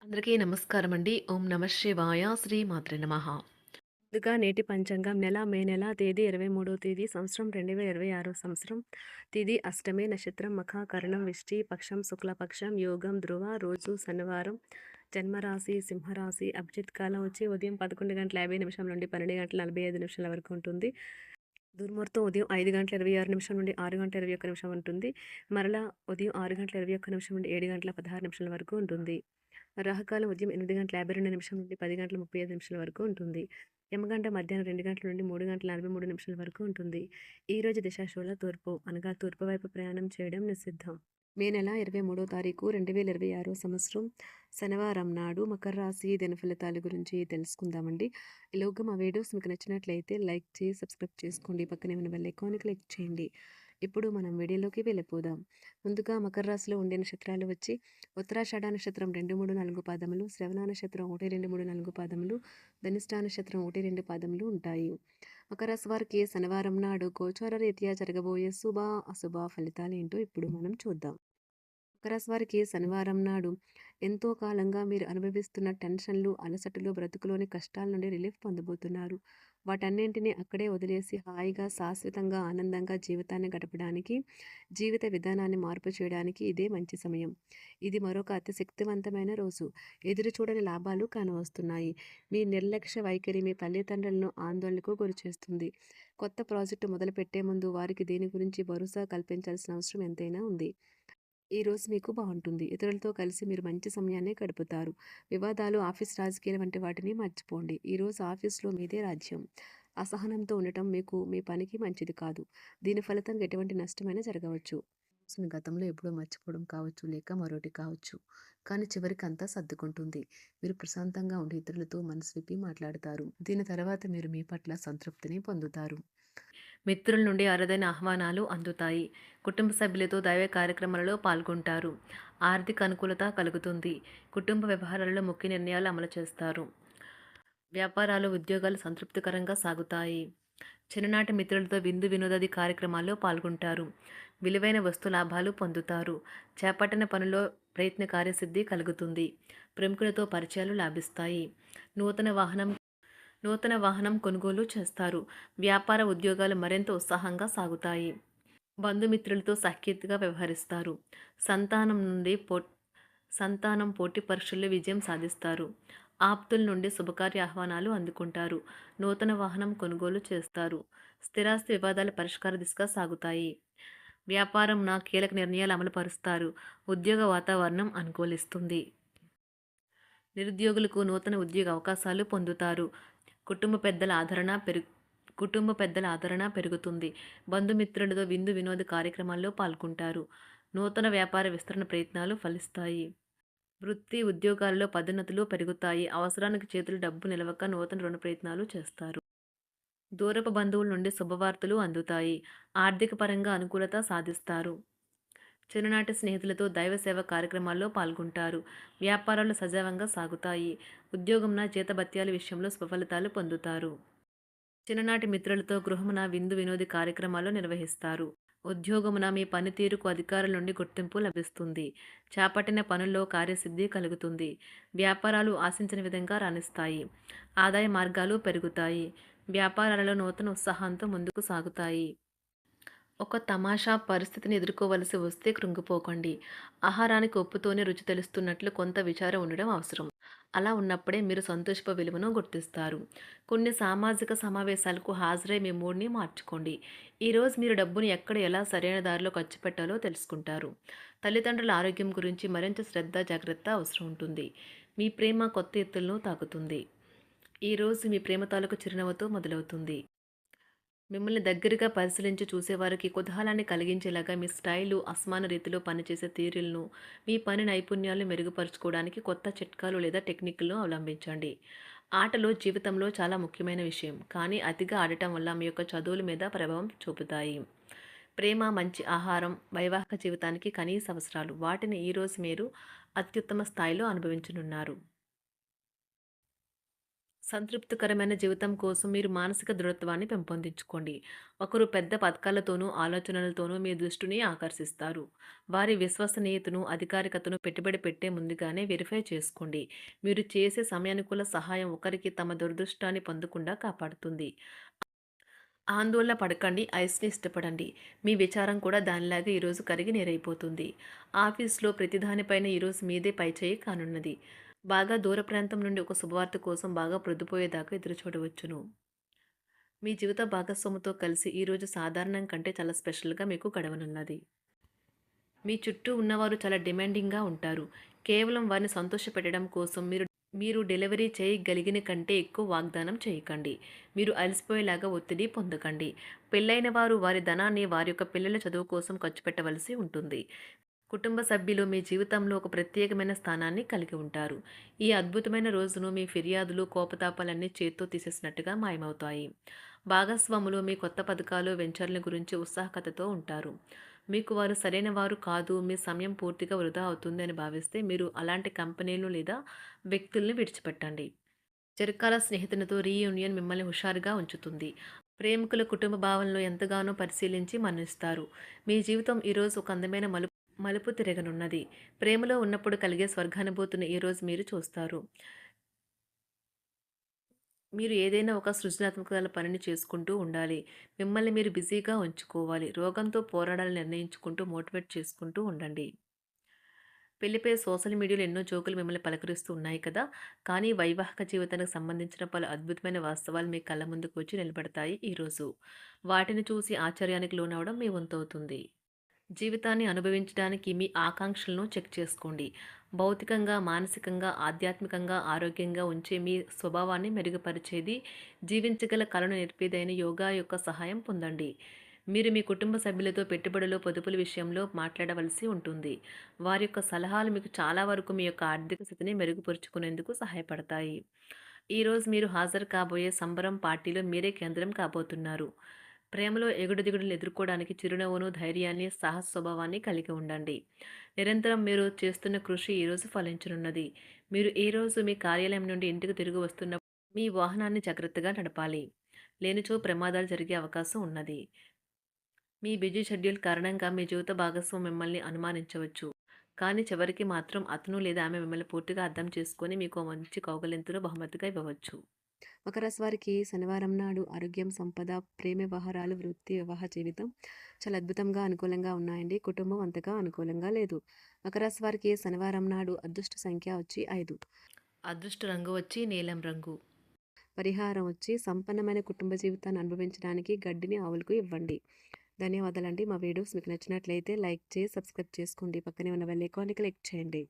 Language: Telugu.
అందరికీ నమస్కారం అండి. ఓం నమ శివాయ. శ్రీ మాత్రే నమః. ముందుగా నేటి పంచాంగం మే నెల తేదీ 23వ తేదీ సంవత్సరం 2026 సంవత్సరం. తిథి అష్టమి, నక్షత్రం మఖ, కరణం విష్టి, పక్షం శుక్లపక్షం, యోగం ధ్రువ, రోజు శనివారం, జన్మరాశి సింహరాశి, అభిజిత్ కాలం వచ్చి ఉదయం 11:50 నుండి 12:45 వరకు ఉంటుంది. దుర్ముహూర్తం ఉదయం 5:26 నుండి 6:21 ఉంటుంది. మరలా ఉదయం 6:21 నుండి 7:16 వరకు ఉంటుంది. రాహుకాలం ఉదయం 8:52 నుండి 10:35 వరకు ఉంటుంది. యమగంట మధ్యాహ్నం 2 గంటల నుండి 3:43 వరకు ఉంటుంది. ఈ రోజు దిశాశూల తూర్పు అనగా తూర్పు వైపు ప్రయాణం చేయడం నిషిద్ధం. మే నెల 23వ తారీఖు 2026 సంవత్సరం శనివారం నాడు మకర రాశి దిన ఫలితాల గురించి తెలుసుకుందామండి. ఈలోగా మా వీడియోస్ మీకు నచ్చినట్లయితే లైక్ చేసి సబ్స్క్రైబ్ చేసుకోండి. పక్కనే ఉన్న బెల్ ఐకాన్ని క్లిక్ చేయండి. ఇప్పుడు మనం వీడియోలోకి వెళ్ళిపోదాం. ముందుగా మకర రాశిలో ఉండే నక్షత్రాలు వచ్చి ఉత్తరాషాఢ నక్షత్రం 2, 3, 4 పాదములు, శ్రవణ నక్షత్రం 1, 2, 3, 4 పాదములు, ధనిష్ఠా నక్షత్రం 1, 2 పాదములు ఉంటాయి. మకర రాశి వారికి శనివారం నాడు గోచార రీత్యా జరగబోయే శుభ అశుభ ఫలితాలు ఏంటో ఇప్పుడు మనం చూద్దాం. మకర రాశి వారికి శనివారం నాడు ఎంతో కాలంగా మీరు అనుభవిస్తున్న టెన్షన్లు, అలసటలు, బ్రతుకులోని కష్టాల నుండి రిలీఫ్ పొందబోతున్నారు. వాటన్నింటినీ అక్కడే వదిలేసి హాయిగా, శాశ్వతంగా, ఆనందంగా జీవితాన్ని గడపడానికి, జీవిత విధానాన్ని మార్పు చేయడానికి ఇదే మంచి సమయం. ఇది మరొక అతి శక్తివంతమైన రోజు. ఎదురు చూడని లాభాలు కానవస్తున్నాయి. మీ నిర్లక్ష్య వైఖరి మీ తల్లిదండ్రులను ఆందోళనకు గురిచేస్తుంది. కొత్త ప్రాజెక్టు మొదలుపెట్టే ముందు వారికి దీని గురించి భరోసా కల్పించాల్సిన అవసరం ఎంతైనా ఉంది. ఈ రోజు మీకు బాగుంటుంది. ఇతరులతో కలిసి మీరు మంచి సమయాన్ని గడుపుతారు. వివాదాలు, ఆఫీస్ రాజకీయాలు వంటి వాటిని మర్చిపోండి. ఈరోజు ఆఫీస్లో మీదే రాజ్యం. అసహనంతో ఉండటం మీకు మీ పనికి మంచిది కాదు. దీని ఫలితంగా ఎటువంటి నష్టమైనా జరగవచ్చు. మీ గతంలో ఎప్పుడో మర్చిపోవడం కావచ్చు, లేక మరొకటి కావచ్చు. కానీ చివరికి అంతా సర్దుకుంటుంది. మీరు ప్రశాంతంగా ఉండి ఇతరులతో మనసు విప్పి మాట్లాడతారు. దీని తర్వాత మీరు మీ పట్ల సంతృప్తిని పొందుతారు. మిత్రుల నుండి అరుదైన ఆహ్వానాలు అందుతాయి. కుటుంబ సభ్యులతో దైవ కార్యక్రమాలలో పాల్గొంటారు. ఆర్థిక అనుకూలత కలుగుతుంది. కుటుంబ వ్యవహారాలలో ముఖ్య నిర్ణయాలు అమలు చేస్తారు. వ్యాపారాలు, ఉద్యోగాలు సంతృప్తికరంగా సాగుతాయి. చిన్ననాటి మిత్రులతో విందు వినోదాది కార్యక్రమాల్లో పాల్గొంటారు. విలువైన వస్తు లాభాలు పొందుతారు. చేపట్టిన పనిలో ప్రయత్న కార్యసిద్ధి కలుగుతుంది. ప్రముఖులతో పరిచయాలు లాభిస్తాయి. నూతన వాహనం నూతన వాహనం కొనుగోలు చేస్తారు. వ్యాపార ఉద్యోగాలు మరింత ఉత్సాహంగా సాగుతాయి. బంధుమిత్రులతో సఖ్యతగా వ్యవహరిస్తారు. సంతానం నుండి సంతానం పోటీ పరీక్షల్లో విజయం సాధిస్తారు. ఆప్తుల నుండి శుభకార్య ఆహ్వానాలు అందుకుంటారు. నూతన వాహనం కొనుగోలు చేస్తారు. స్థిరాస్తి వివాదాల పరిష్కార దిశగా సాగుతాయి. వ్యాపారం కీలక నిర్ణయాలు అమలు పరుస్తారు. ఉద్యోగ వాతావరణం అనుకూలిస్తుంది. నిరుద్యోగులకు నూతన ఉద్యోగ అవకాశాలు పొందుతారు. కుటుంబ పెద్దల ఆదరణ పెరుగుతుంది. బంధుమిత్రులతో విందు వినోద కార్యక్రమాల్లో పాల్గొంటారు. నూతన వ్యాపార విస్తరణ ప్రయత్నాలు ఫలిస్తాయి. వృత్తి ఉద్యోగాల్లో పదోన్నతులు పెరుగుతాయి. అవసరానికి చేతులు డబ్బు నిలవక నూతన రుణ ప్రయత్నాలు చేస్తారు. దూరపు బంధువుల నుండి శుభవార్తలు అందుతాయి. ఆర్థిక పరంగా అనుకూలత సాధిస్తారు. చిన్ననాటి స్నేహితులతో దైవ సేవ కార్యక్రమాల్లో పాల్గొంటారు. వ్యాపారాలు సజావంగా సాగుతాయి. ఉద్యోగంన జీతభత్యాల విషయంలో స్వఫలితాలు పొందుతారు. చిన్ననాటి మిత్రులతో గృహమున విందు వినోది కార్యక్రమాలు నిర్వహిస్తారు. ఉద్యోగమున మీ పనితీరుకు అధికారుల నుండి గుర్తింపు లభిస్తుంది. చేపట్టిన పనుల్లో కార్యసిద్ధి కలుగుతుంది. వ్యాపారాలు ఆశించిన విధంగా రాణిస్తాయి. ఆదాయ మార్గాలు పెరుగుతాయి. వ్యాపారాలలో నూతన ఉత్సాహంతో ముందుకు సాగుతాయి. ఒక తమాషా పరిస్థితిని ఎదుర్కోవలసి వస్తే కృంగిపోకండి. ఆహారానికి ఉప్పుతోనే రుచి తెలుస్తున్నట్లు కొంత విచారం ఉండడం అవసరం. అలా ఉన్నప్పుడే మీరు సంతోషపు విలువను గుర్తిస్తారు. కొన్ని సామాజిక సమావేశాలకు హాజరై మీ మూడ్ని మార్చుకోండి. ఈరోజు మీరు డబ్బుని ఎక్కడ ఎలా సరైన దారిలో ఖర్చు పెట్టాలో తెలుసుకుంటారు. తల్లిదండ్రుల ఆరోగ్యం గురించి మరింత శ్రద్ధ, జాగ్రత్త అవసరం ఉంటుంది. మీ ప్రేమ కొత్త ఎత్తులను తాకుతుంది. ఈరోజు మీ ప్రేమ తాలూకు చిరునవ్వుతో మొదలవుతుంది. మిమ్మల్ని దగ్గరగా పరిశీలించి చూసేవారికి కుతూహలాన్ని కలిగించేలాగా మీ స్టైలు, అసమాన రీతిలో పనిచేసే తీరులను, మీ పని నైపుణ్యాలను మెరుగుపరుచుకోవడానికి కొత్త చిట్కాలు లేదా టెక్నిక్లను అవలంబించండి. ఆటలు జీవితంలో చాలా ముఖ్యమైన విషయం, కానీ అతిగా ఆడటం వల్ల మీ యొక్క చదువుల మీద ప్రభావం చూపుతాయి. ప్రేమ, మంచి ఆహారం, వైవాహిక జీవితానికి కనీస అవసరాలు. వాటిని ఈరోజు మీరు అత్యుత్తమ స్థాయిలో అనుభవించనున్నారు. సంతృప్తికరమైన జీవితం కోసం మీరు మానసిక దృఢత్వాన్ని పెంపొందించుకోండి. ఒకరు పెద్ద పథకాలతోనూ, ఆలోచనలతోనూ మీ దృష్టిని ఆకర్షిస్తారు. వారి విశ్వసనీయతను, అధికారికతను పెట్టుబడి పెట్టే ముందుగానే వెరిఫై చేసుకోండి. మీరు చేసే సమయానుకూల సహాయం ఒకరికి తమ దురదృష్టాన్ని పొందకుండా కాపాడుతుంది. ఆందోళన పడకండి. ఐస్‌ని ఇష్టపడండి. మీ విచారం కూడా దానిలాగే ఈరోజు కరిగి నీరైపోతుంది. ఆఫీస్‌లో ప్రతి దానిపైన ఈరోజు మీదే పైచేయి కానున్నది. బాగా దూర ప్రాంతం నుండి ఒక శుభవార్త కోసం బాగా ప్రొద్దుపోయేదాకా ఎదురుచూడవచ్చును. మీ జీవిత భాగస్వామితో కలిసి ఈరోజు సాధారణం కంటే చాలా స్పెషల్‌గా మీకు గడవనున్నది. మీ చుట్టూ ఉన్నవారు చాలా డిమాండింగ్‌గా ఉంటారు. కేవలం వారిని సంతోషపెట్టడం కోసం మీరు మీరు డెలివరీ చేయగలిగిన కంటే ఎక్కువ వాగ్దానం చేయకండి. మీరు అలసిపోయేలాగా ఒత్తిడి పొందకండి. పెళ్ళైన వారు వారి ధనాన్ని వారి యొక్క పిల్లల చదువు కోసం ఖర్చు పెట్టవలసి ఉంటుంది. కుటుంబ సభ్యులు మీ జీవితంలో ఒక ప్రత్యేకమైన స్థానాన్ని కలిగి ఉంటారు. ఈ అద్భుతమైన రోజును మీ ఫిర్యాదులు, కోపతాపాలన్నీ చేత్తో తీసేసినట్టుగా మాయమవుతాయి. భాగస్వాములు మీ కొత్త పథకాలు, వెంచర్ల గురించి ఉత్సాహకతతో ఉంటారు. మీకు వారు సరైన వారు కాదు, మీ సమయం పూర్తిగా వృధా అవుతుంది అని భావిస్తే మీరు అలాంటి కంపెనీలు లేదా వ్యక్తుల్ని విడిచిపెట్టండి. చిరకాల స్నేహితునితో రీయూనియన్ మిమ్మల్ని హుషారుగా ఉంచుతుంది. ప్రేమికుల కుటుంబ భావనలు ఎంతగానో పరిశీలించి మన్నిస్తారు. మీ జీవితం ఈరోజు ఒక అందమైన మలుపు తిరగనున్నది. ప్రేమలో ఉన్నప్పుడు కలిగే స్వర్గానుభూతిని ఈరోజు మీరు చూస్తారు. మీరు ఏదైనా ఒక సృజనాత్మక పనిని చేసుకుంటూ ఉండాలి. మిమ్మల్ని మీరు బిజీగా ఉంచుకోవాలి. రోగంతో పోరాడాలని నిర్ణయించుకుంటూ మోటివేట్ చేసుకుంటూ ఉండండి. పెళ్లిపై సోషల్ మీడియాలో ఎన్నో జోకులు మిమ్మల్ని పలకరిస్తూ ఉన్నాయి కదా! కానీ వైవాహిక జీవితానికి సంబంధించిన పలు అద్భుతమైన వాస్తవాలు మీ కళ్ళ ముందుకు వచ్చి నిలబడతాయి ఈరోజు. వాటిని చూసి ఆశ్చర్యానికి లోనవ్వడం మీ వంతవుతుంది. జీవితాన్ని అనుభవించడానికి మీ ఆకాంక్షలను చెక్ చేసుకోండి. భౌతికంగా, మానసికంగా, ఆధ్యాత్మికంగా ఆరోగ్యంగా ఉంచే మీ స్వభావాన్ని మెరుగుపరిచేది, జీవించగల కళను నేర్పేదైన యోగా యొక్క సహాయం పొందండి. మీరు మీ కుటుంబ సభ్యులతో పెట్టుబడులు, పొదుపుల విషయంలో మాట్లాడవలసి ఉంటుంది. వారి యొక్క సలహాలు మీకు చాలా వరకు మీ యొక్క ఆర్థిక స్థితిని మెరుగుపరుచుకునేందుకు సహాయపడతాయి. ఈరోజు మీరు హాజరు కాబోయే సంబరం పార్టీలో మీరే కేంద్రం కాబోతున్నారు. ప్రేమలో ఎగుడుదిగుడులను ఎదుర్కోవడానికి చిరునవ్వును, ధైర్యాన్ని, సాహస స్వభావాన్ని కలిగి ఉండండి. నిరంతరం మీరు చేస్తున్న కృషి ఈరోజు ఫలించనున్నది. మీరు ఈరోజు మీ కార్యాలయం నుండి ఇంటికి తిరిగి వస్తున్నప్పుడు మీ వాహనాన్ని జాగ్రత్తగా నడపాలి. లేనిచో ప్రమాదాలు జరిగే అవకాశం ఉన్నది. మీ బిజీ షెడ్యూల్ కారణంగా మీ జీవిత భాగస్వామి మిమ్మల్ని అనుమానించవచ్చు. కానీ చివరికి మాత్రం అతను లేదా ఆమె మిమ్మల్ని పూర్తిగా అర్థం చేసుకొని మీకు ఓ మంచి కౌగిలింతను బహుమతిగా ఇవ్వవచ్చు. మకర రాశి వారికి శనివారం నాడు ఆరోగ్యం, సంపద, ప్రేమ వ్యవహారాలు, వృత్తి, వివాహ జీవితం చాలా అద్భుతంగా అనుకూలంగా ఉన్నాయండి. కుటుంబం అంతగా అనుకూలంగా లేదు. మకర రాశి వారికి శనివారం నాడు అదృష్ట సంఖ్య వచ్చి 5. అదృష్ట రంగు వచ్చి నీలం రంగు. పరిహారం వచ్చి సంపన్నమైన కుటుంబ జీవితాన్ని అనుభవించడానికి గడ్డిని ఆవులకు ఇవ్వండి. ధన్యవాదాలండి. మా వీడియోస్ మీకు నచ్చినట్లయితే లైక్ చేసి సబ్స్క్రైబ్ చేసుకోండి. పక్కనే ఉన్న బెల్ ఐకాన్‌ని క్లిక్ చేయండి.